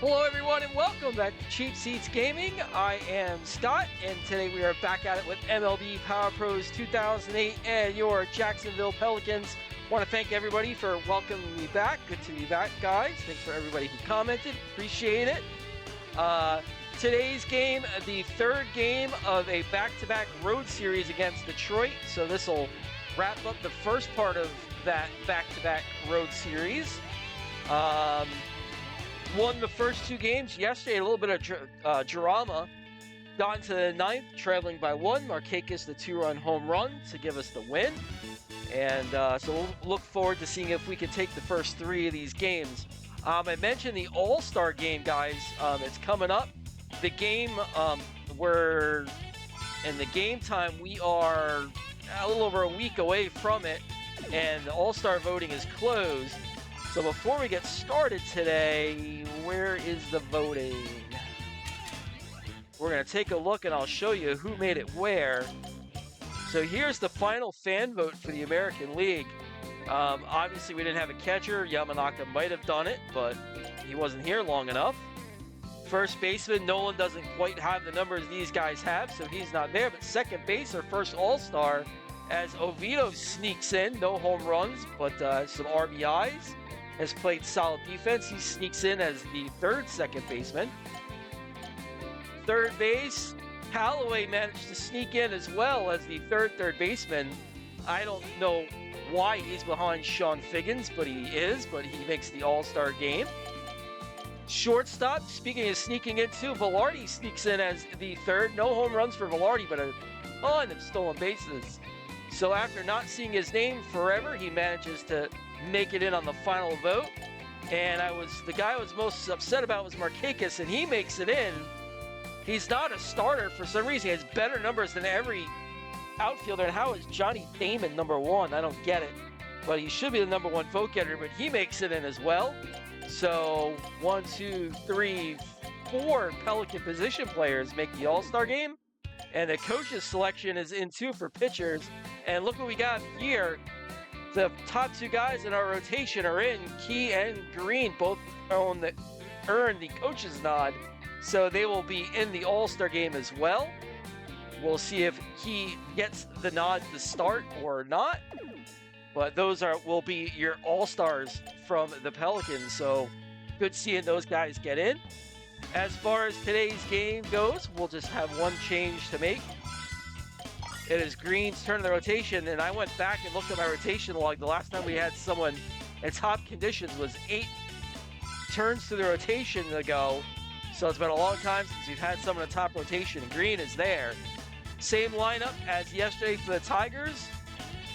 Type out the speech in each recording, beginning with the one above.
Hello everyone and welcome back to Cheap Seats Gaming. I am Scott and today we are back at it with MLB Power Pros 2008 and your Jacksonville Pelicans. Want to thank everybody for welcoming me back. Good to be back, guys. Thanks for everybody who commented. Appreciate it. Today's game, the third game of a back-to-back road series against Detroit. So this will wrap up the first part of that back-to-back road series. Won the first two games yesterday, a little bit of drama. Got into the ninth, traveling by one. Markakis, the two-run home run to give us the win. And so we'll look forward to seeing if we can take the first three of these games. I mentioned the All-Star game, guys. It's coming up. The game, we're in the game time, we are a little over a week away from it. And the All-Star voting is closed. So before we get started today, where is the voting? We're going to take a look and I'll show you who made it where. So here's the final fan vote for the American League. Obviously, we didn't have a catcher. Yamanaka might have done it, but he wasn't here long enough. First baseman, Nolan doesn't quite have the numbers these guys have, so he's not there. But second base, our first All-Star, as Oviedo sneaks in. No home runs, but some RBIs. Has played solid defense. He sneaks in as the third second baseman. Third base, Callaway managed to sneak in as well as the third baseman. I don't know why he's behind Sean Figgins, but he is, but he makes the All-Star game. Shortstop, speaking of sneaking in too, Velarde sneaks in as the third. No home runs for Velarde, but a ton of stolen bases. So after not seeing his name forever, he manages to make it in on the final vote. And the guy I was most upset about was Markakis, and he makes it in. He's not a starter for some reason. He has better numbers than every outfielder. And how is Johnny Damon number one? I don't get it. But he should be the number one vote getter, but he makes it in as well. So 1, 2, 3, 4 Pelican position players make the All-Star game. And the coach's selection is in too for pitchers. And look what we got here. The top two guys in our rotation are in. Key and Green both earn the coach's nod. So they will be in the All-Star game as well. We'll see if Key gets the nod to start or not. But those will be your All-Stars from the Pelicans. So good seeing those guys get in. As far as today's game goes, we'll just have one change to make. It is Green's turn in the rotation, and I went back and looked at my rotation log. The last time we had someone in top conditions was 8 turns to the rotation ago. So it's been a long time since we've had someone in top rotation, and Green is there. Same lineup as yesterday for the Tigers.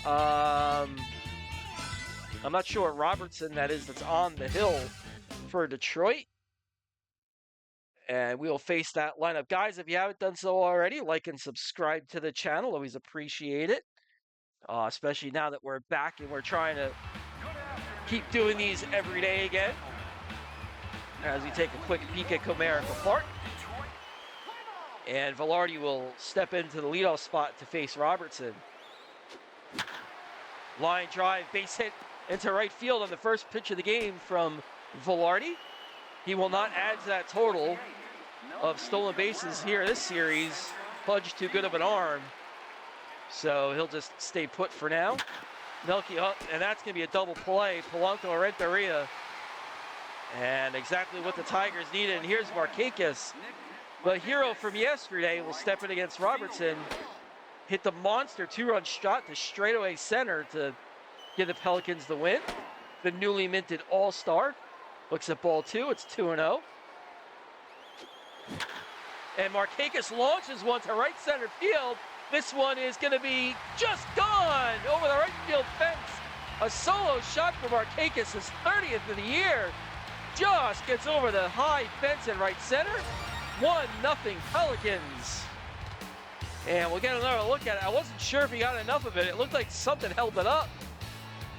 I'm not sure what Robertson that is that's on the hill for Detroit. And we will face that lineup. Guys, if you haven't done so already, like and subscribe to the channel. Always appreciate it. Especially now that we're back and we're trying to keep doing these every day again. As we take a quick peek at Comerica Park. And Velarde will step into the leadoff spot to face Robertson. Line drive, base hit into right field on the first pitch of the game from Velarde. He will not add to that total of stolen bases here this series. Pudge too good of an arm. So he'll just stay put for now. Melky up, and that's going to be a double play. Polanco Renteria. And exactly what the Tigers needed. And here's Markakis. The hero from yesterday will step in against Robertson. Hit the monster two-run shot to straightaway center to give the Pelicans the win. The newly minted All-Star. Looks at ball two. It's 2-0. And Markakis launches one to right center field. This one is going to be just gone over the right field fence. A solo shot for Markakis, his 30th of the year. Just gets over the high fence in right center. 1-0 Pelicans. And we'll get another look at it. I wasn't sure if he got enough of it. It looked like something held it up.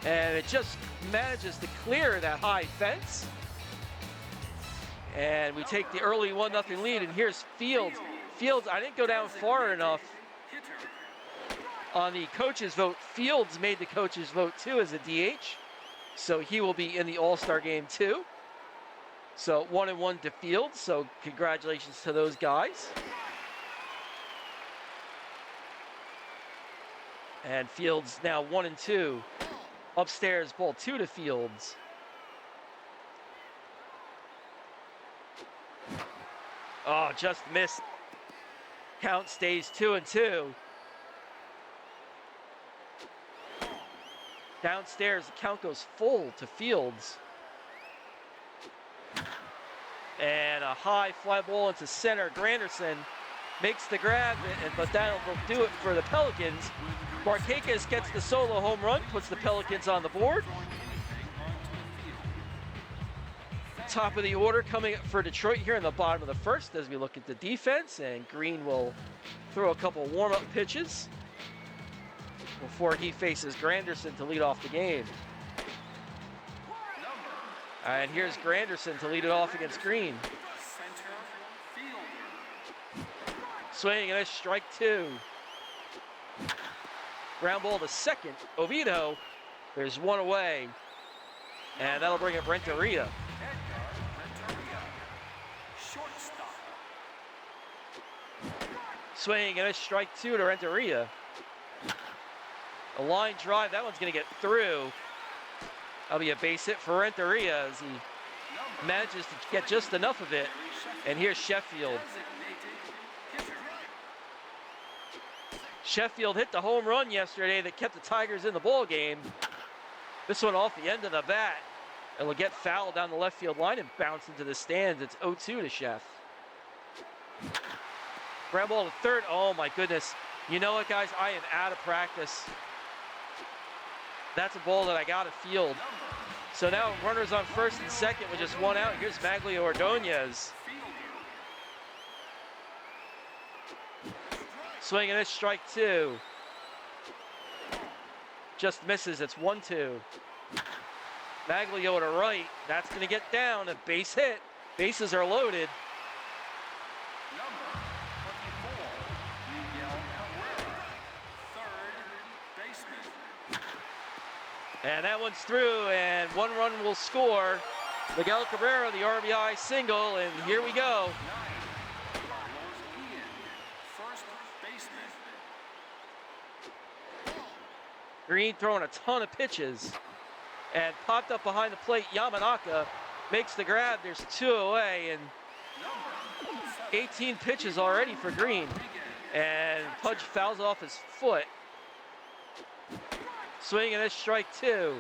And it just manages to clear that high fence. And we take the early 1-0 lead, and here's Fields. Fields, I didn't go down far enough on the coach's vote. Fields made the coach's vote too as a DH. So he will be in the All-Star game too. So 1-1 to Fields. So congratulations to those guys. And Fields now 1-2. Upstairs, ball 2 to Fields. Oh, just missed. Count stays 2-2. Downstairs, the count goes full to Fields. And a high fly ball into center. Granderson makes the grab, but that'll do it for the Pelicans. Marquez gets the solo home run, puts the Pelicans on the board. Top of the order coming up for Detroit here in the bottom of the first as we look at the defense, and Green will throw a couple warm-up pitches before he faces Granderson to lead off the game. And here's Granderson to lead it off against Green. Swing and a strike 2. Ground ball to second. Oviedo. There's one away. And that'll bring up Renteria. Swing and a strike 2 to Renteria. A line drive. That one's going to get through. That'll be a base hit for Renteria as he manages to get just enough of it. And here's Sheffield. Sheffield hit the home run yesterday that kept the Tigers in the ball game. This one off the end of the bat. It'll get fouled down the left field line and bounce into the stands. It's 0-2 to Sheff. Ground ball to third. Oh my goodness. You know what, guys? I am out of practice. That's a ball that I got to field. So now runners on first and second with just one out. Here's Maglio Ordonez. Swing and a strike 2. Just misses. It's 1-2. Maglio to right. That's going to get down. A base hit. Bases are loaded. And that one's through, and one run will score. Miguel Cabrera, the RBI single, and here we go. Green throwing a ton of pitches, and popped up behind the plate. Yamanaka makes the grab. There's 2 away, and 18 pitches already for Green. And Pudge fouls off his foot. Swing and a strike 2.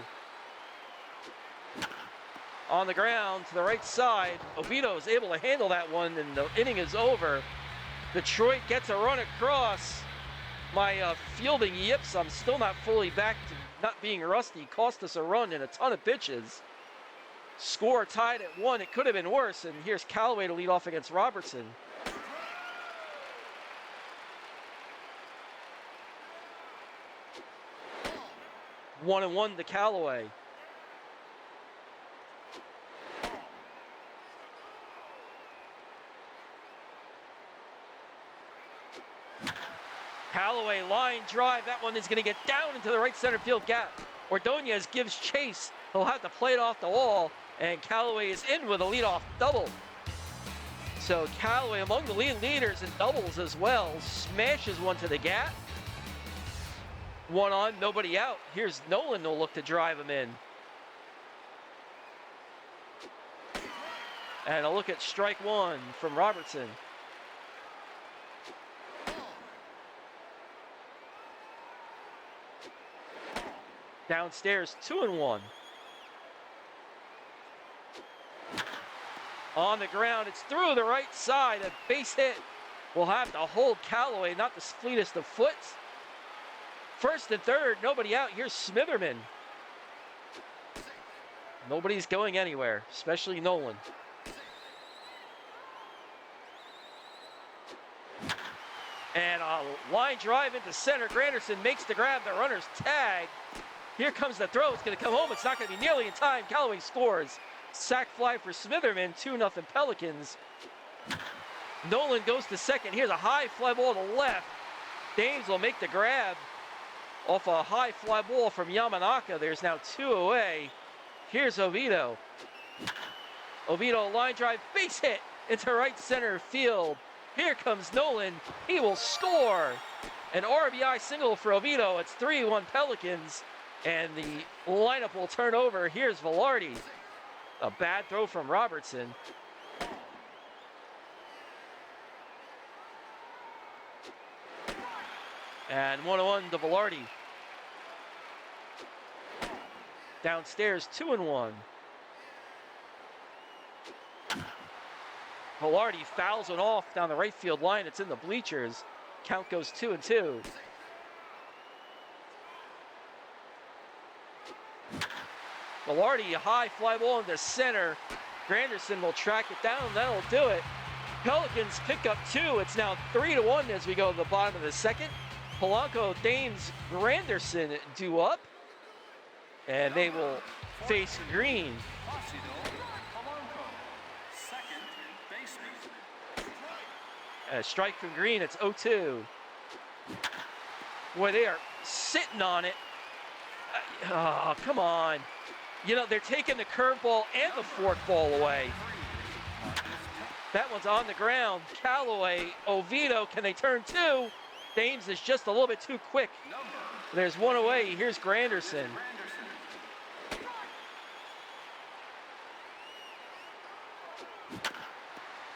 On the ground to the right side. Oviedo is able to handle that one, and the inning is over. Detroit gets a run across. My fielding yips. I'm still not fully back to not being rusty. Cost us a run and a ton of pitches. Score tied at 1. It could have been worse. And here's Callaway to lead off against Robertson. One and 1 to Callaway. Callaway line drive. That one is going to get down into the right center field gap. Ordonez gives chase. He'll have to play it off the wall. And Callaway is in with a leadoff double. So Callaway among the lead leaders in doubles as well. Smashes one to the gap. One on, nobody out. Here's Nolan will look to drive him in. And a look at strike 1 from Robertson. Downstairs, 2-1. On the ground, it's through the right side. A base hit will have to hold Callaway, not the fleetest of foot. First and third, nobody out. Here's Smitherman. Nobody's going anywhere, especially Nolan. And a line drive into center. Granderson makes the grab. The runner's tag. Here comes the throw. It's going to come home. It's not going to be nearly in time. Callaway scores. Sack fly for Smitherman. 2-0 Pelicans. Nolan goes to second. Here's a high fly ball to left. Dames will make the grab off a high fly ball from Yamanaka. There's now 2 away. Here's Oviedo. Oviedo, line drive, base hit into right center field. Here comes Nolan. He will score. An RBI single for Oviedo. It's 3-1 Pelicans. And the lineup will turn over. Here's Velarde. A bad throw from Robertson. And 1-1 to Velarde. Downstairs, 2-1. Velarde fouls it off down the right field line. It's in the bleachers. Count goes 2-2. Velarde, a high fly ball into center. Granderson will track it down. That'll do it. Pelicans pick up 2. It's now 3-1 as we go to the bottom of the second. Polanco, Dames, Granderson due up. And they will face Green. A strike from Green, it's 0-2. Boy, they are sitting on it. Oh, come on. You know, they're taking the curveball and the forkball away. That one's on the ground. Callaway, Oviedo, can they turn 2? Dames is just a little bit too quick. There's one away. Here's Granderson.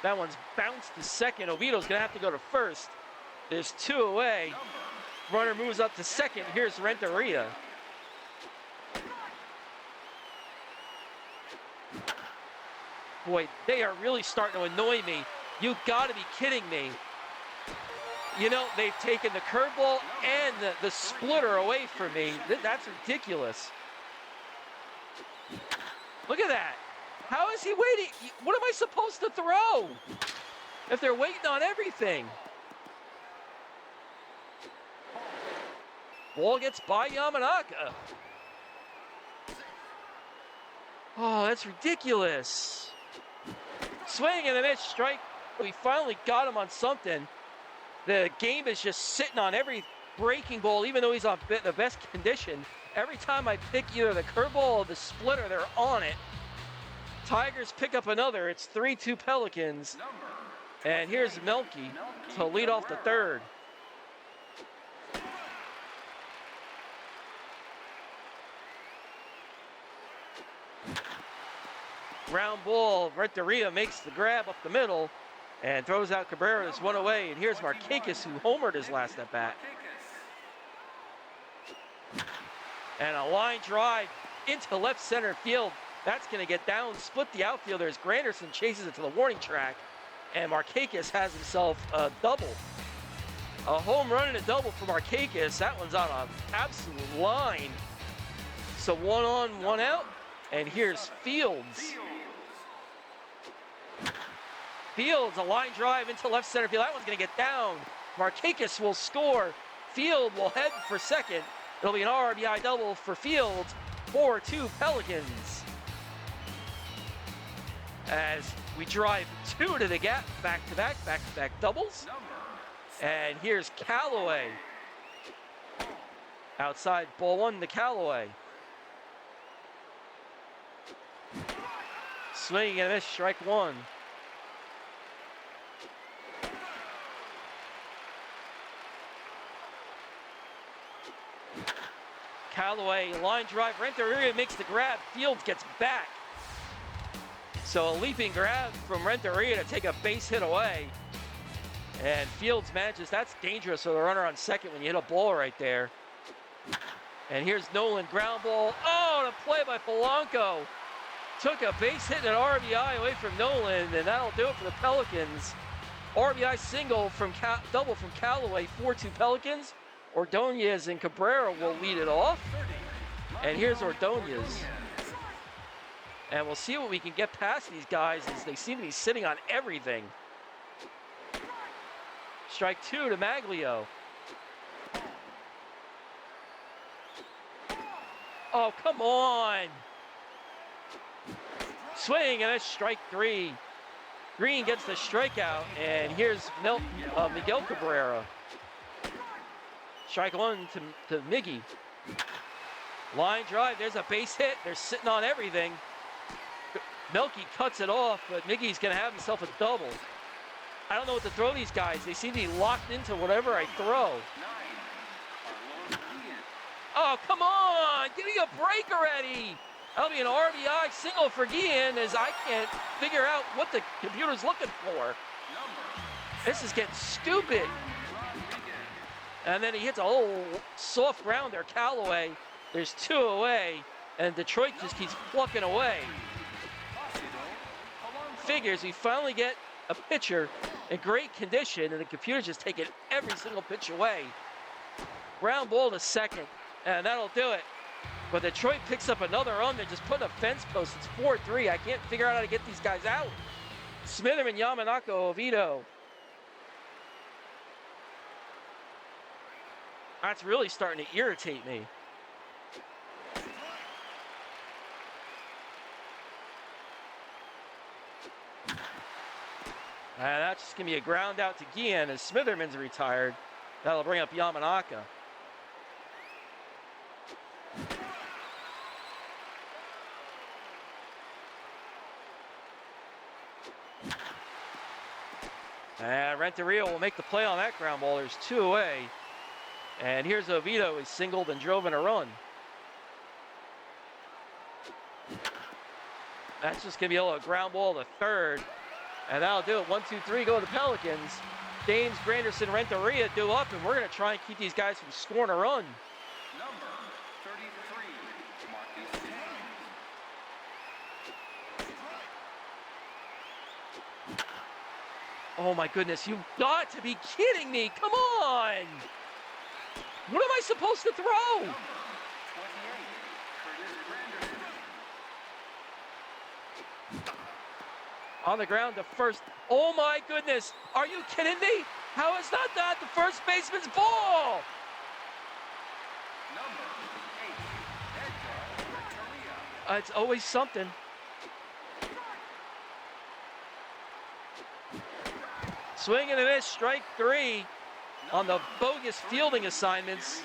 That one's bounced to second. Oviedo's going to have to go to first. There's 2 away. Runner moves up to second. Here's Renteria. Boy, they are really starting to annoy me. You've got to be kidding me. You know, they've taken the curveball and the splitter away from me. That's ridiculous. Look at that. How is he waiting? What am I supposed to throw if they're waiting on everything? Ball gets by Yamanaka. Oh, that's ridiculous. Swing and a miss, strike. We finally got him on something. The game is just sitting on every breaking ball, even though he's on the best condition. Every time I pick either the curveball or the splitter, they're on it. Tigers pick up another. It's 3-2 Pelicans. And here's Melky to lead off the third. Ground ball. Renteria makes the grab up the middle and throws out Cabrera. There's one away. And here's Markakis, who homered his last at bat. And a line drive into left center field. That's going to get down, split the outfielders. Granderson chases it to the warning track, and Markakis has himself a double. A home run and a double for Markakis. That one's on an absolute line. So 1 on, 1 out, and here's Fields. Fields, a line drive into left center field. That one's going to get down. Markakis will score. Field will head for second. It'll be an RBI double for Fields. 4-2 Pelicans. As we drive 2 to the gap, back-to-back doubles. And here's Callaway. Outside, ball 1 to Callaway. Swing and a miss, strike 1. Callaway, line drive, Renteria makes the grab, Fields gets back. So a leaping grab from Renteria to take a base hit away. And Fields manages, that's dangerous for the runner on second when you hit a ball right there. And here's Nolan, ground ball. Oh, and a play by Polanco. Took a base hit and an RBI away from Nolan, and that'll do it for the Pelicans. RBI single from double from Callaway, 4-2 Pelicans. Ordonez and Cabrera will lead it off. And here's Ordonez. And we'll see what we can get past these guys as they seem to be sitting on everything. Strike 2 to Maglio. Oh, come on. Swing, and that's strike 3. Green gets the strikeout, and here's Miguel Cabrera. Strike 1 to Miggy. Line drive, there's a base hit. They're sitting on everything. Melky cuts it off, but Miggy's going to have himself a double. I don't know what to throw these guys. They seem to be locked into whatever I throw. Oh, come on! Give me a break already! That'll be an RBI single for Guillen, as I can't figure out what the computer's looking for. This is getting stupid. And then he hits a whole soft grounder, Callaway. There's 2 away, and Detroit just keeps plucking away. Figures we finally get a pitcher in great condition, and the computer's just taking every single pitch away. Ground ball to second, and that'll do it. But Detroit picks up another run. They're just putting a fence post. It's 4-3. I can't figure out how to get these guys out. Smitherman, Yamanaka, Oviedo. That's really starting to irritate me. And that's just going to be a ground out to Guillen as Smitherman's retired. That'll bring up Yamanaka. And Renteria will make the play on that ground ball. There's 2 away. And here's Oviedo, who singled and drove in a run. That's just going to be a ground ball to third. And that'll do it. 1, 2, 3 go to the Pelicans. James, Granderson, Renteria do up, and we're going to try and keep these guys from scoring a run. Number 33, Marcus James. Oh my goodness, you've got to be kidding me. Come on. What am I supposed to throw? Number 28, Curtis Granderson. On the ground to first. Oh my goodness. Are you kidding me? How is that the first baseman's ball? Number 8, Edgar Renteria. It's always something. Swing and a miss, strike 3 on the bogus fielding assignments.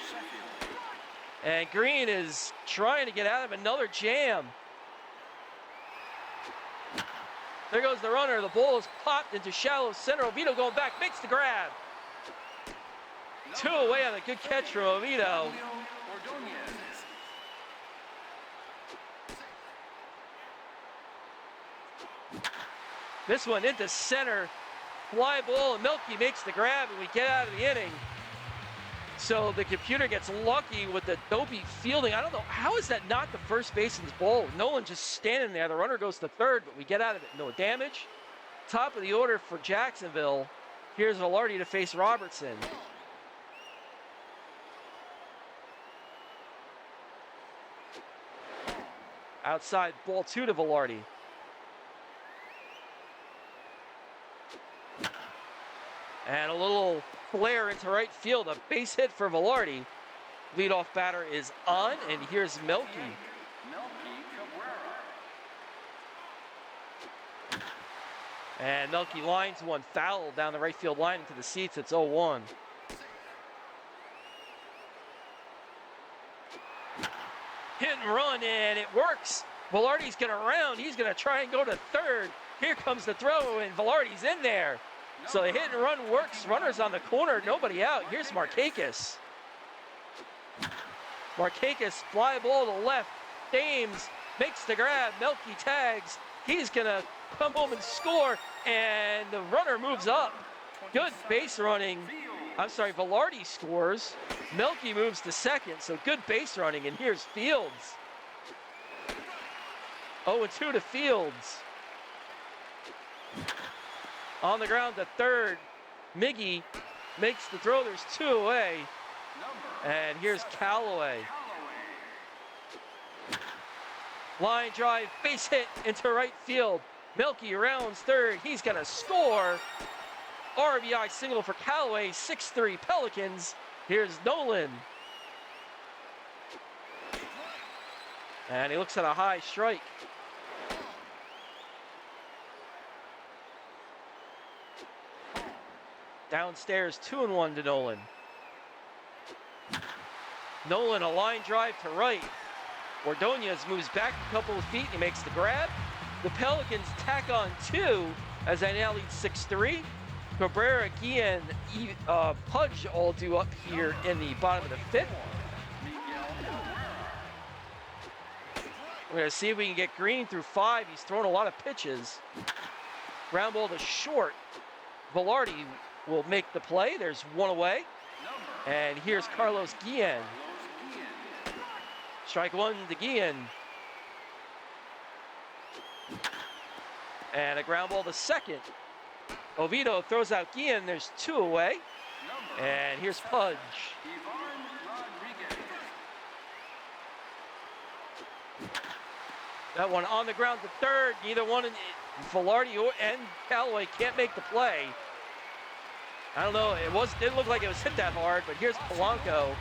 And Green is trying to get out of another jam. There goes the runner. The ball is popped into shallow center. Oviedo going back, makes the grab. 2 away on a good catch from Oviedo. This one into center. Fly ball, and Melky makes the grab, and we get out of the inning. So the computer gets lucky with the dopey fielding. I don't know, how is that not the first baseman's ball? Nolan just standing there. The runner goes to third, but we get out of it. No damage. Top of the order for Jacksonville. Here's Velarde to face Robertson. Outside, ball 2 to Velarde. And a little flare into right field, a base hit for Velarde. Leadoff batter is on, and here's Melky. And Melky lines one foul down the right field line into the seats. It's 0-1. Hit and run, and it works. Velarde's going to round. He's going to try and go to third. Here comes the throw, and Velarde's in there. So the hit and run works. Runners on the corner, nobody out. Here's Markakis. Markakis, fly ball to left. James makes the grab. Melky tags. He's going to come home and score, and the runner moves up. Good base running. I'm sorry, Velarde scores. Melky moves to second, so good base running, and here's Fields. 0-2 to Fields. On the ground to third. Miggy makes the throw. There's 2 away. And here's Callaway. Line drive, base hit into right field. Melky rounds third. He's going to score. RBI single for Callaway. 6-3 Pelicans. Here's Nolan. And he looks at a high strike. Downstairs, 2-1 to Nolan. Nolan, a line drive to right. Ordonez moves back a couple of feet. He makes the grab. The Pelicans tack on 2 as they now lead 6-3. Cabrera, Guillen, Pudge all due up here in the bottom of the 5th. We're going to see if we can get Green through 5. He's thrown a lot of pitches. Ground ball to short. Velarde will make the play. There's one away. And here's Carlos Guillen. Strike 1 to Guillen. And a ground ball to second. Oviedo throws out Guillen. There's 2 away. And here's Pudge. That one on the ground to third. Neither one, Velarde and Callaway can't make the play. I don't know. Didn't look like it was hit that hard, but here's Polanco.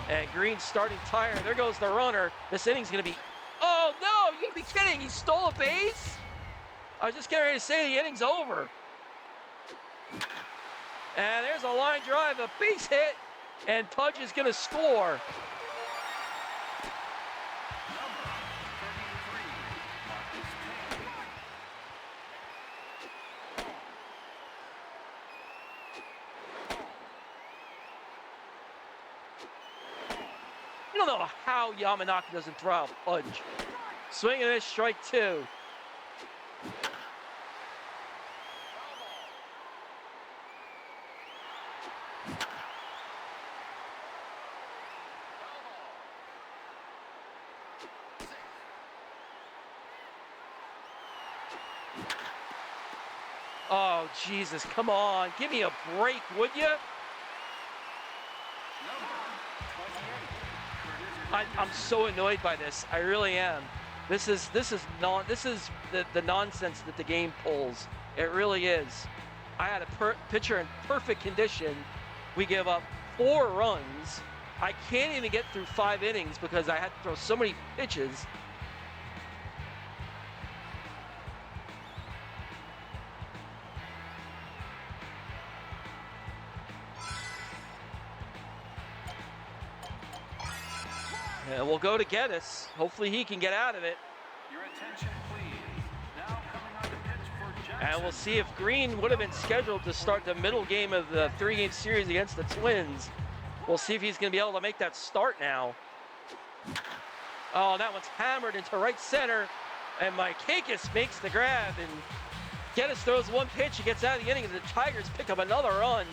And Green's starting tire. There goes the runner. This inning's going to be... Oh, no! You gotta be kidding. He stole a base? I was just getting ready to say the inning's over. And there's a line drive, a base hit, and Pudge is going to score. I don't know how Yamanaka doesn't throw out Pudge. Swing and miss, strike 2. Oh, Jesus, come on. Give me a break, would you? I'm so annoyed by this. I really am. This is the nonsense that the game pulls. It really is. I had a pitcher in perfect condition. We give up 4 runs. I can't even get through 5 innings because I had to throw so many pitches. And we'll go to Geddes. Hopefully he can get out of it. Your attention, please. Now coming on the pitch for Jackson. And we'll see if Green would have been scheduled to start the middle game of the 3-game series against the Twins. We'll see if he's going to be able to make that start now. Oh, that one's hammered into right center. And Markakis makes the grab. And Geddes throws 1 pitch. He gets out of the inning. And the Tigers pick up another run.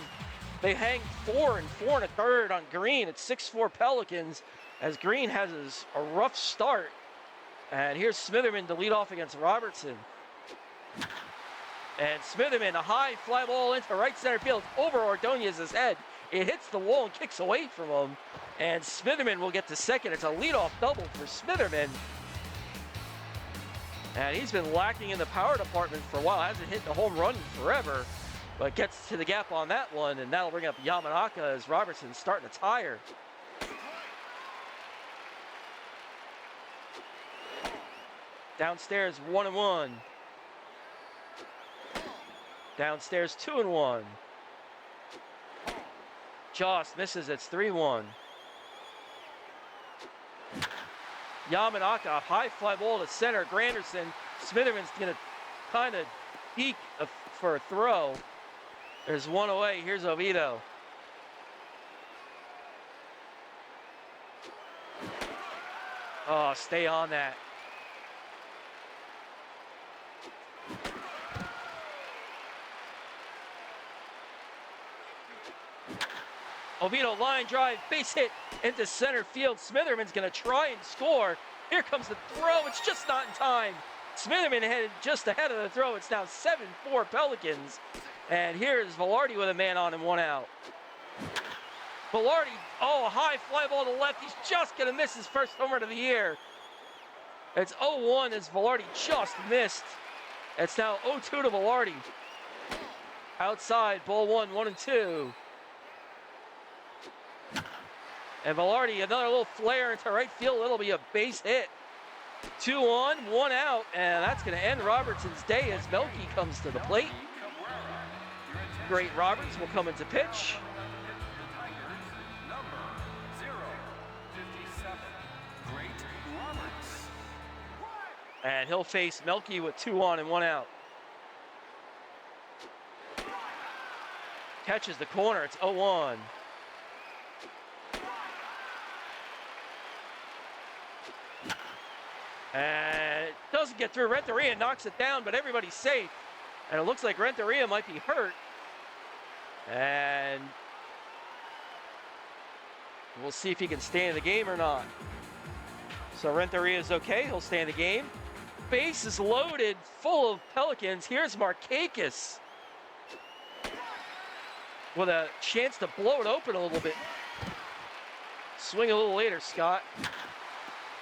They hang 4 and 4 1/3 on Green. It's 6-4 Pelicans. As Green has a rough start. And here's Smitherman to lead off against Robertson. And Smitherman, a high fly ball into right center field over Ordonez's head. It hits the wall and kicks away from him. And Smitherman will get to second. It's a leadoff double for Smitherman. And he's been lacking in the power department for a while. Hasn't hit the home run in forever. But gets to the gap on that one. And that'll bring up Yamanaka as Robertson's starting to tire. Downstairs 1-1. Downstairs 2-1. Joss misses. It's 3-1. Yamanaka, high fly ball to center. Granderson. Smitherman's gonna kind of peek for a throw. There's 1 away. Here's Oviedo. Oh, stay on that. Oviedo line drive, base hit into center field. Smitherman's going to try and score. Here comes the throw. It's just not in time. Smitherman headed just ahead of the throw. It's now 7-4 Pelicans. And here's Velarde with a man on and 1 out. Velarde, oh, a high fly ball to left. He's just going to miss his first home run of the year. It's 0-1 as Velarde just missed. It's now 0-2 to Velarde. Outside, ball 1, 1-2. And Velarde, another little flare into right field. It'll be a base hit. 2 on, 1 out, and that's going to end Robertson's day as Melky comes to the plate. Great Roberts will come into pitch. And he'll face Melky with 2 on and 1 out. Catches the corner. It's 0-1. And it doesn't get through. Renteria knocks it down, but everybody's safe. And it looks like Renteria might be hurt. And we'll see if he can stay in the game or not. So Renteria is okay. He'll stay in the game. Base is loaded, full of Pelicans. Here's Markakis with a chance to blow it open a little bit. Swing a little later, Scott.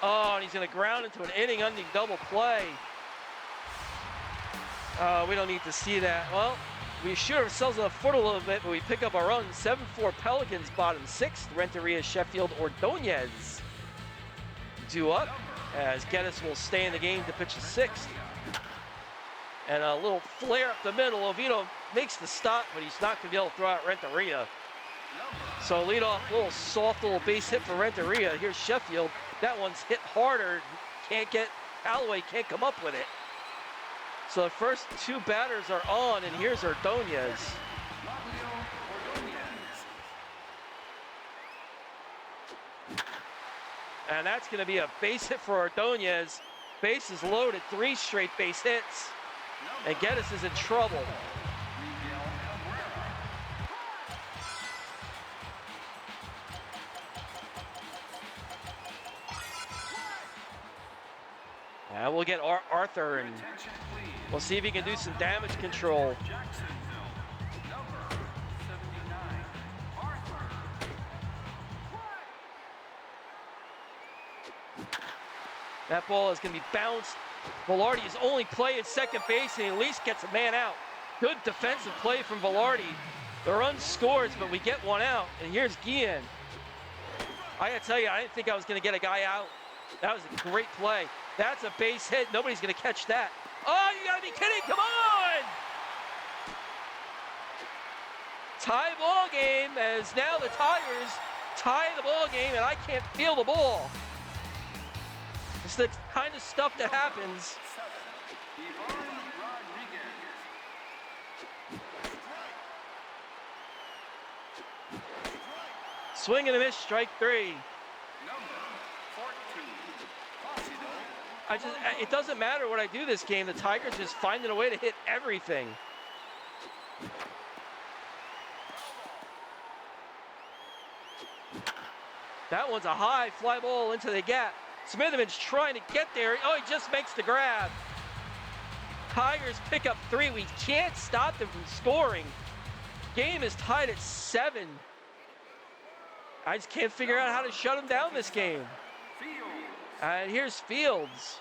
Oh, and he's going to ground into an inning-ending double play. We don't need to see that. Well, we shoot ourselves on the foot a little bit, but we pick up a run. 7-4 Pelicans, bottom 6th. Renteria, Sheffield, Ordonez due up, as Geddes will stay in the game to pitch the 6th. And a little flare up the middle. Oviedo makes the stop, but he's not going to be able to throw out Renteria. So lead off, little soft little base hit for Renteria. Here's Sheffield. That one's hit harder. Callaway can't come up with it. So the first 2 batters are on, and here's Ordonez. And that's going to be a base hit for Ordonez. Base is loaded, 3 straight base hits. And Geddes is in trouble. And we'll get Arthur, and we'll see if he can do some damage control. Jacksonville, number 79, Arthur. That ball is going to be bounced. Velarde is only playing second base, and he at least gets a man out. Good defensive play from Velarde. The run scores, but we get 1 out. And here's Guillen. I got to tell you, I didn't think I was going to get a guy out. That was a great play. That's a base hit. Nobody's going to catch that. Oh, you got to be kidding. Come on! Tie ball game, as now the Tigers tie the ball game, and I can't feel the ball. It's the kind of stuff that happens. Swing and a miss, strike 3. It doesn't matter what I do this game. The Tigers just finding a way to hit everything. That one's a high fly ball into the gap. Smitherman's trying to get there. Oh, he just makes the grab. Tigers pick up 3. We can't stop them from scoring. Game is tied at 7. I just can't figure out how to shut them down this game. And here's Fields.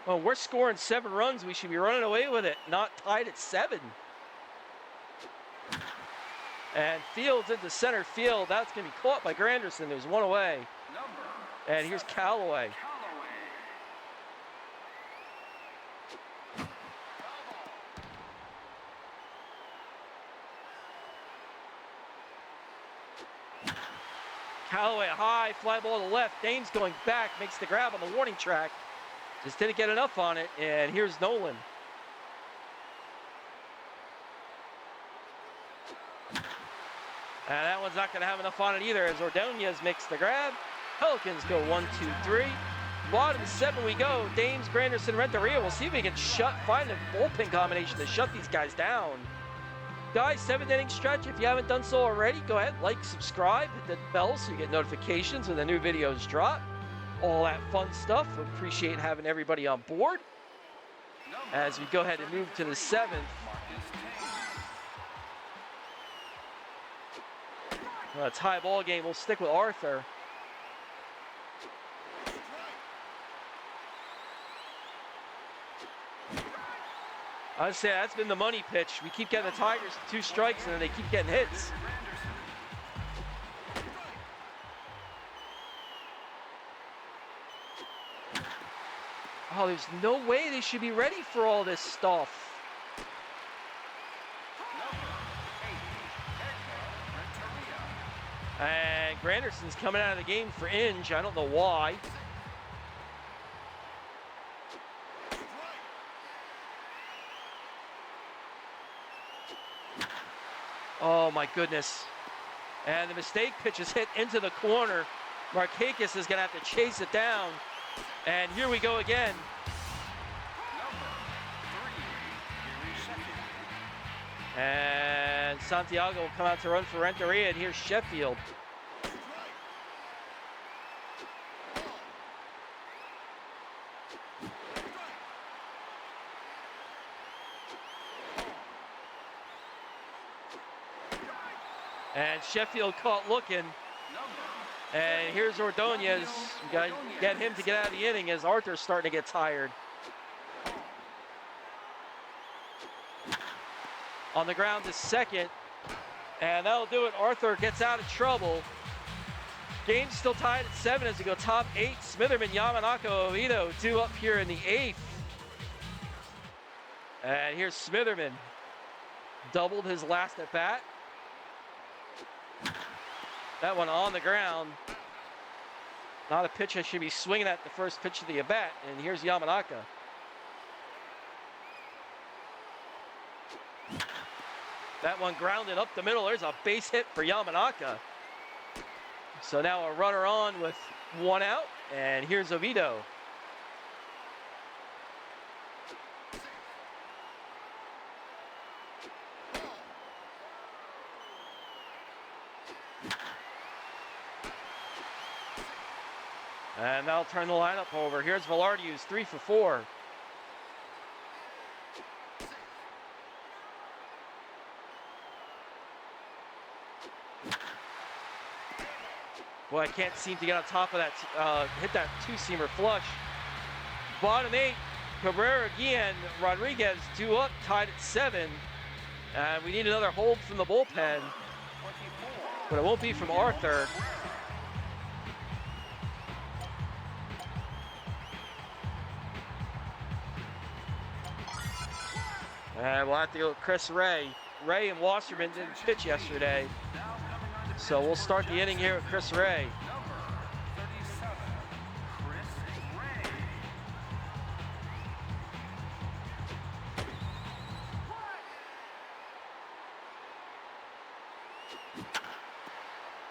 Well, we're scoring 7 runs. We should be running away with it, not tied at 7. And Fields into center field. That's going to be caught by Granderson. There's 1 away. And here's Callaway. Callaway, a high fly ball to the left. Dames going back, makes the grab on the warning track. Just didn't get enough on it, and here's Nolan. And that one's not going to have enough on it either, as Ordonez makes the grab. Pelicans go 1, 2, 3. Bottom 7 we go. Dames, Granderson, Renteria. We'll see if we can find a bullpen combination to shut these guys down. Guys, 7th inning stretch. If you haven't done so already, go ahead, like, subscribe, hit the bell so you get notifications when the new videos drop. All that fun stuff. We appreciate having everybody on board. As we go ahead and move to the 7th. A tie ball game. We'll stick with Arthur. I'd say that's been the money pitch. We keep getting the Tigers 2 strikes, and then they keep getting hits. Oh, there's no way they should be ready for all this stuff. And Granderson's coming out of the game for Inge. I don't know why. Oh my goodness. And the mistake pitch is hit into the corner. Markakis is gonna have to chase it down. And here we go again. And Santiago will come out to run for Renteria, and here's Sheffield. And Sheffield caught looking. And here's Ordonez. We got to get him to get out of the inning as Arthur's starting to get tired. On the ground to second. And that'll do it. Arthur gets out of trouble. Game's still tied at 7 as we go top 8. Smitherman, Yamanaka, Oviedo due up here in the 8th. And here's Smitherman. Doubled his last at bat. That one on the ground. Not a pitch I should be swinging at the first pitch of the at-bat. And here's Yamanaka. That one grounded up the middle. There's a base hit for Yamanaka. So now a runner on with one out. And here's Oviedo. And that'll turn the lineup over. Here's Velarde, who's 3 for 4. Boy, I can't seem to get on top of that, hit that two-seamer flush. Bottom 8, Cabrera, Guillen, Rodriguez due up, tied at 7. And we need another hold from the bullpen, but it won't be from Arthur. And we'll have to go with Chris Ray. Ray and Wasserman didn't pitch yesterday. So we'll start the inning here with Chris Ray.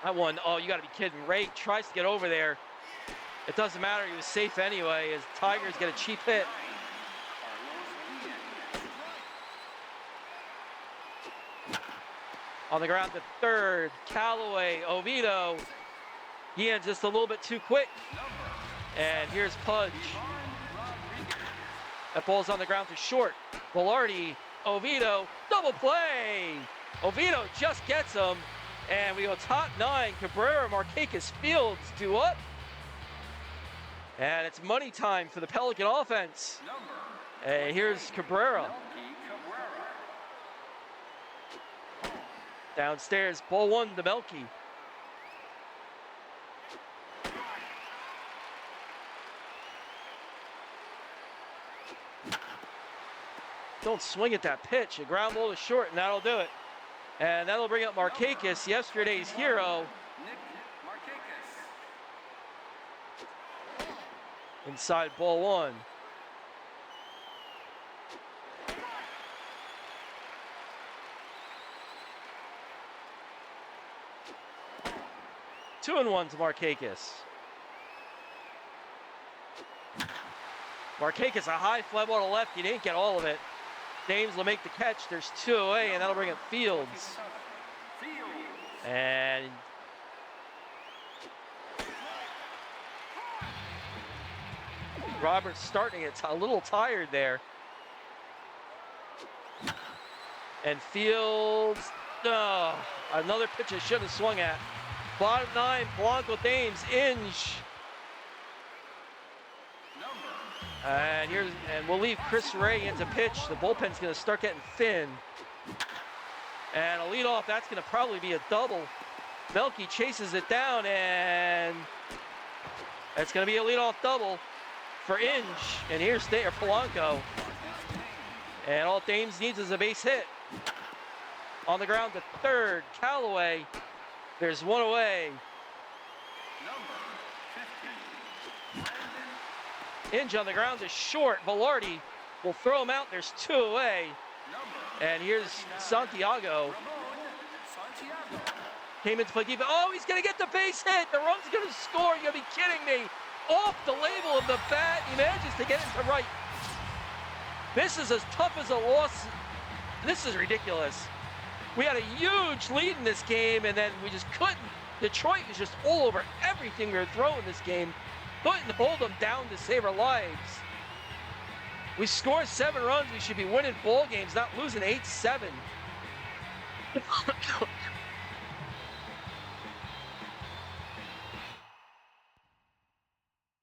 That one, oh, you gotta be kidding. Ray tries to get over there. It doesn't matter, he was safe anyway, as Tigers get a cheap hit. On the ground to third, Callaway, Oviedo. Guillen just a little bit too quick. And here's Pudge. That ball's on the ground to short. Velarde, Oviedo, double play. Oviedo just gets him. And we go top 9, Cabrera, Markakis, Fields due up. And it's money time for the Pelican offense. And here's Cabrera. Downstairs, ball 1 to Melky. Don't swing at that pitch. A ground ball to short, and that'll do it. And that'll bring up Markakis, yesterday's hero. Inside ball 1. Two and 1 to Markakis. Markakis, a high fly ball to left. He didn't get all of it. Dames will make the catch. There's 2 away, and that'll bring up Fields. And Robert's starting it a little tired there. And Fields, oh, another pitch I should have swung at. Bottom 9, Blanco, Dames, Inge. And we'll leave Chris Ray into pitch. The bullpen's gonna start getting thin. And a leadoff, that's gonna probably be a double. Melky chases it down, and it's gonna be a leadoff double for Inge. And here's Polanco. And all Dames needs is a base hit. On the ground to third, Callaway. There's one away. Number 50. Inge on the ground is short. Velarde will throw him out. There's 2 away. Number And here's 59. Santiago. Ramon Santiago. Came into play defense. Oh, he's going to get the base hit. The run's going to score. You're going to be kidding me. Off the label of the bat. He manages to get into right. This is as tough as a loss. This is ridiculous. We had a huge lead in this game, and then we just couldn't. Detroit was just all over everything we were throwing this game. Couldn't hold them down to save our lives. We scored 7 runs. We should be winning ball games, not losing 8-7.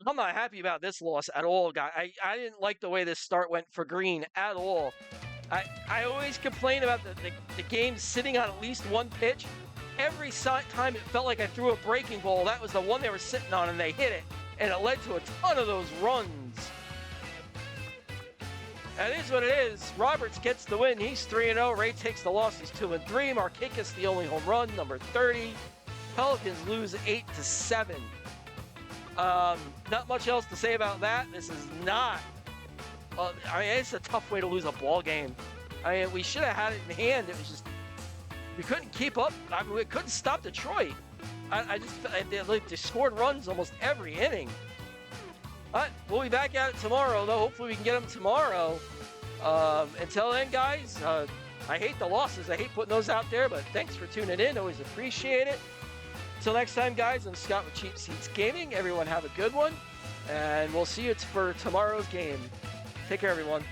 I'm not happy about this loss at all, guy. I didn't like the way this start went for Green at all. I always complain about the game sitting on at least one pitch. Every time it felt like I threw a breaking ball, that was the one they were sitting on, and they hit it. And it led to a ton of those runs. That is what it is. Roberts gets the win. He's 3-0. Ray takes the loss. He's 2-3. Markakis, the only home run, number 30. Pelicans lose 8-7. Not much else to say about that. This is not. I mean, it's a tough way to lose a ball game. I mean, we should have had it in hand. It was just we couldn't keep up. I mean, we couldn't stop Detroit. I just they scored runs almost every inning. But we'll be back at it tomorrow, though. Hopefully, we can get them tomorrow. Until then, guys, I hate the losses. I hate putting those out there. But thanks for tuning in. Always appreciate it. Until next time, guys, I'm Scott with Cheap Seats Gaming. Everyone have a good one, and we'll see you for tomorrow's game. Take care, everyone.